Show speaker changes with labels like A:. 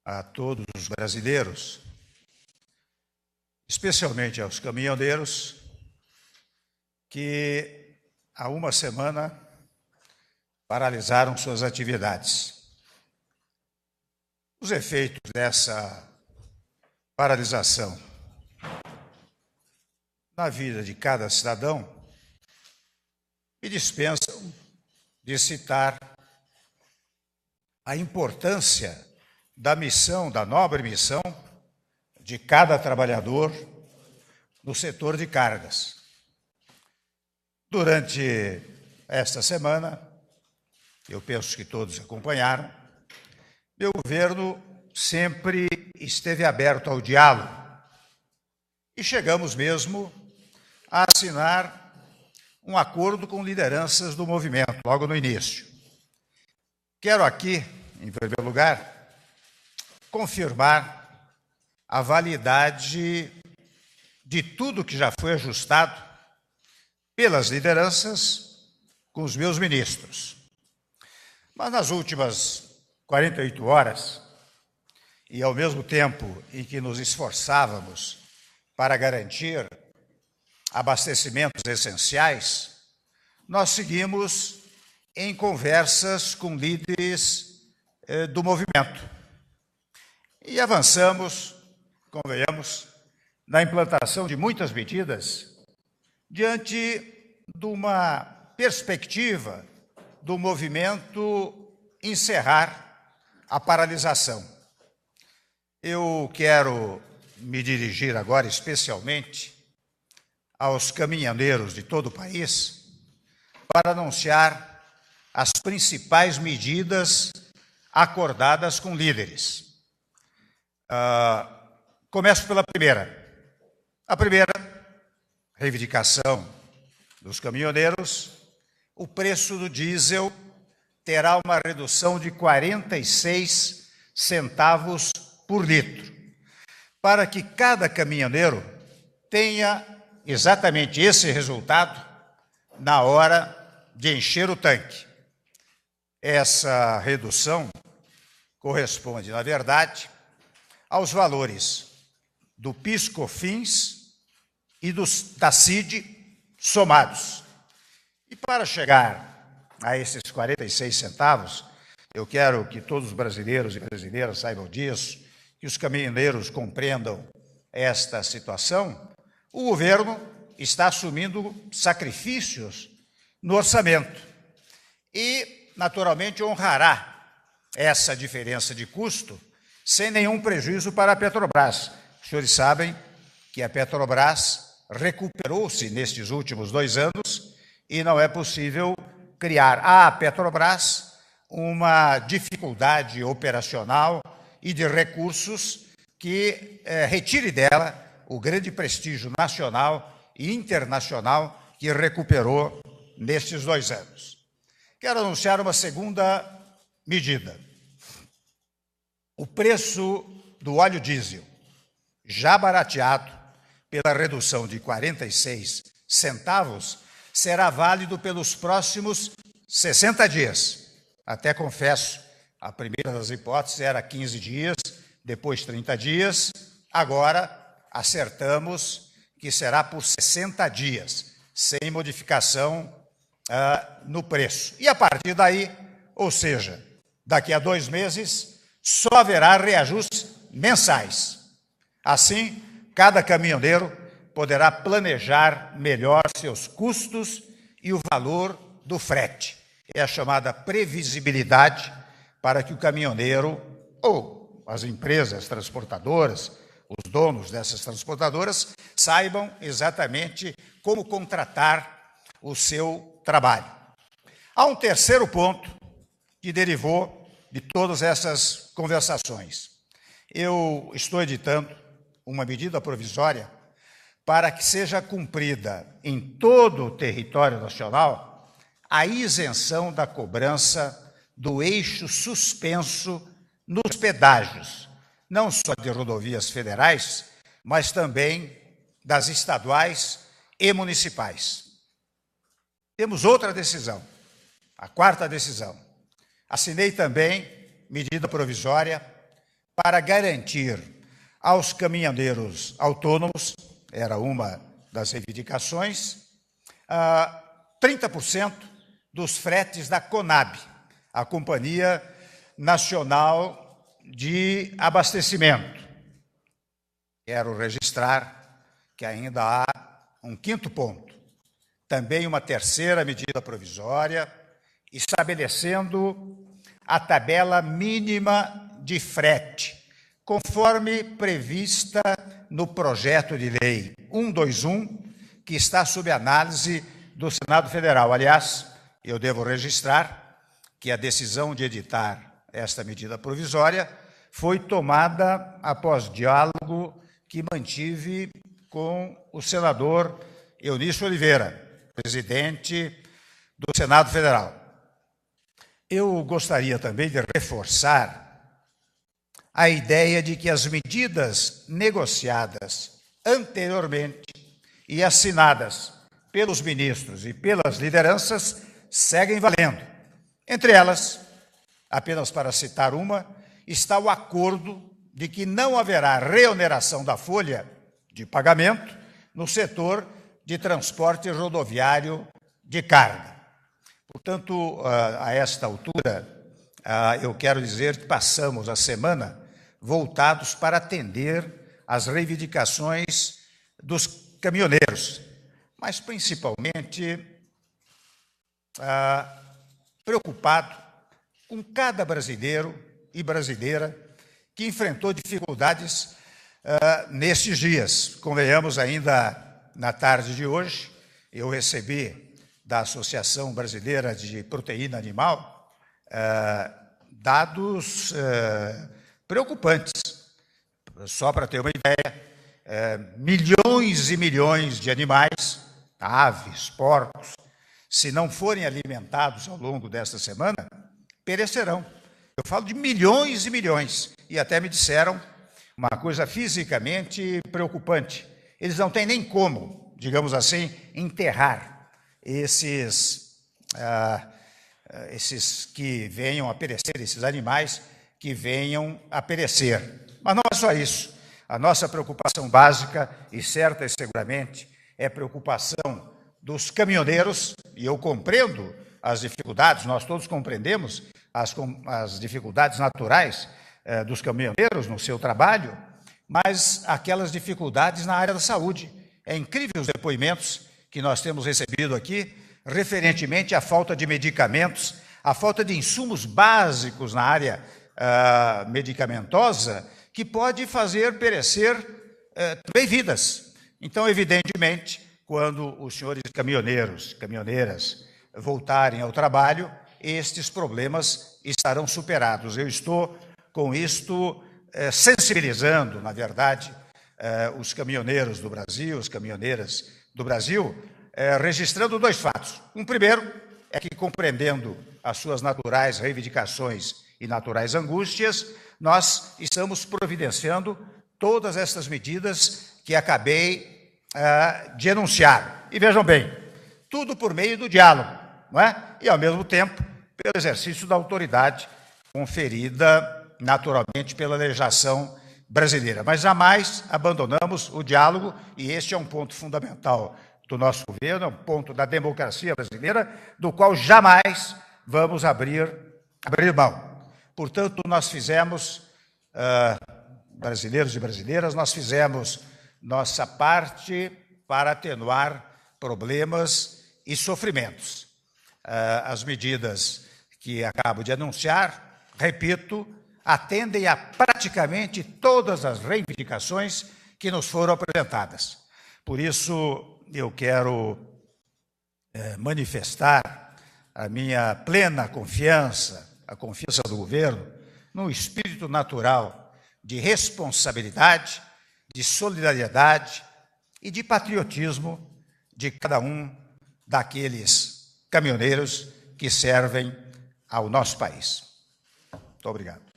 A: a todos os brasileiros, especialmente aos caminhoneiros, que há uma semana paralisaram suas atividades. Os efeitos dessa paralisação na vida de cada cidadão me dispensam de citar a importância da missão, da nobre missão de cada trabalhador no setor de cargas. Durante esta semana, eu penso que todos acompanharam, meu governo sempre esteve aberto ao diálogo e chegamos mesmo a assinar um acordo com lideranças do movimento, logo no início. Quero aqui, em primeiro lugar, confirmar a validade de tudo que já foi ajustado pelas lideranças com os meus ministros. Mas nas últimas 48 horas, e ao mesmo tempo em que nos esforçávamos para garantir abastecimentos essenciais, nós seguimos em conversas com líderes do movimento. E avançamos, convenhamos, na implantação de muitas medidas diante de uma perspectiva do movimento encerrar a paralisação. Eu quero me dirigir agora especialmente aos caminhoneiros de todo o país para anunciar as principais medidas acordadas com líderes. Começo pela primeira. A primeira reivindicação dos caminhoneiros: o preço do diesel terá uma redução de 46 centavos por litro, para que cada caminhoneiro tenha exatamente esse resultado na hora de encher o tanque. Essa redução corresponde, na verdade, aos valores do PIS/COFINS e da CID somados. E para chegar a esses 46 centavos, eu quero que todos os brasileiros e brasileiras saibam disso, que os caminhoneiros compreendam esta situação. O governo está assumindo sacrifícios no orçamento e, naturalmente, honrará essa diferença de custo sem nenhum prejuízo para a Petrobras. Os senhores sabem que a Petrobras recuperou-se nestes últimos 2 anos e não é possível criar à Petrobras uma dificuldade operacional e de recursos que retire dela o grande prestígio nacional e internacional que recuperou nestes 2 anos. Quero anunciar uma segunda medida. O preço do óleo diesel, já barateado pela redução de 46 centavos, será válido pelos próximos 60 dias. Até confesso, a primeira das hipóteses era 15 dias, depois 30 dias, agora acertamos que será por 60 dias, sem modificação no preço. E a partir daí, ou seja, daqui a 2 meses, só haverá reajustes mensais. Assim, cada caminhoneiro poderá planejar melhor seus custos e o valor do frete. É a chamada previsibilidade para que o caminhoneiro ou as empresas transportadoras, os donos dessas transportadoras, saibam exatamente como contratar o seu trabalho. Há um terceiro ponto que derivou de todas essas conversações. Eu estou editando uma medida provisória para que seja cumprida em todo o território nacional a isenção da cobrança do eixo suspenso nos pedágios, não só de rodovias federais, mas também das estaduais e municipais. Temos outra decisão, a quarta decisão. Assinei também medida provisória para garantir aos caminhoneiros autônomos, era uma das reivindicações, 30% dos fretes da CONAB, a Companhia Nacional de Abastecimento. Quero registrar que ainda há um quinto ponto, também uma terceira medida provisória, estabelecendo a tabela mínima de frete, conforme prevista no projeto de lei 121, que está sob análise do Senado Federal. Aliás, eu devo registrar que a decisão de editar esta medida provisória foi tomada após diálogo que mantive com o senador Eunício Oliveira, presidente do Senado Federal. Eu gostaria também de reforçar a ideia de que as medidas negociadas anteriormente e assinadas pelos ministros e pelas lideranças seguem valendo. Entre elas, apenas para citar uma, está o acordo de que não haverá reoneração da folha de pagamento no setor de transporte rodoviário de carga. Portanto, a esta altura, eu quero dizer que passamos a semana voltados para atender às reivindicações dos caminhoneiros, mas principalmente preocupado com cada brasileiro e brasileira que enfrentou dificuldades nestes dias. Convenhamos, ainda na tarde de hoje, eu recebi da Associação Brasileira de Proteína Animal dados preocupantes. Só para ter uma ideia, milhões e milhões de animais, aves, porcos, se não forem alimentados ao longo desta semana, perecerão. Eu falo de milhões e milhões. E até me disseram uma coisa fisicamente preocupante. Eles não têm nem como, digamos assim, enterrar esses que venham a perecer, esses animais que venham a perecer. Mas não é só isso. A nossa preocupação básica, e certa e seguramente, é preocupação dos caminhoneiros, e eu compreendo as dificuldades, nós todos compreendemos as dificuldades naturais dos caminhoneiros no seu trabalho, mas aquelas dificuldades na área da saúde. É incrível os depoimentos que nós temos recebido aqui, referentemente à falta de medicamentos, à falta de insumos básicos na área medicamentosa, que pode fazer perecer também vidas. Então, evidentemente, quando os senhores caminhoneiros, caminhoneiras voltarem ao trabalho, estes problemas estarão superados. Eu estou, com isto, sensibilizando, na verdade, os caminhoneiros do Brasil, as caminhoneiras do Brasil, registrando dois fatos. Um primeiro é que, compreendendo as suas naturais reivindicações e naturais angústias, nós estamos providenciando todas estas medidas que acabei de enunciar. E vejam bem, tudo por meio do diálogo, não é? E, ao mesmo tempo, pelo exercício da autoridade conferida, naturalmente, pela legislação brasileira. Mas jamais abandonamos o diálogo, e este é um ponto fundamental do nosso governo, é um ponto da democracia brasileira, do qual jamais vamos abrir mão. Portanto, nós fizemos, brasileiros e brasileiras, nós fizemos nossa parte para atenuar problemas e sofrimentos. As medidas que acabo de anunciar, repito, atendem a praticamente todas as reivindicações que nos foram apresentadas. Por isso, eu quero manifestar a minha plena confiança, a confiança do governo, no espírito natural de responsabilidade, de solidariedade e de patriotismo de cada um daqueles caminhoneiros que servem ao nosso país. Muito obrigado.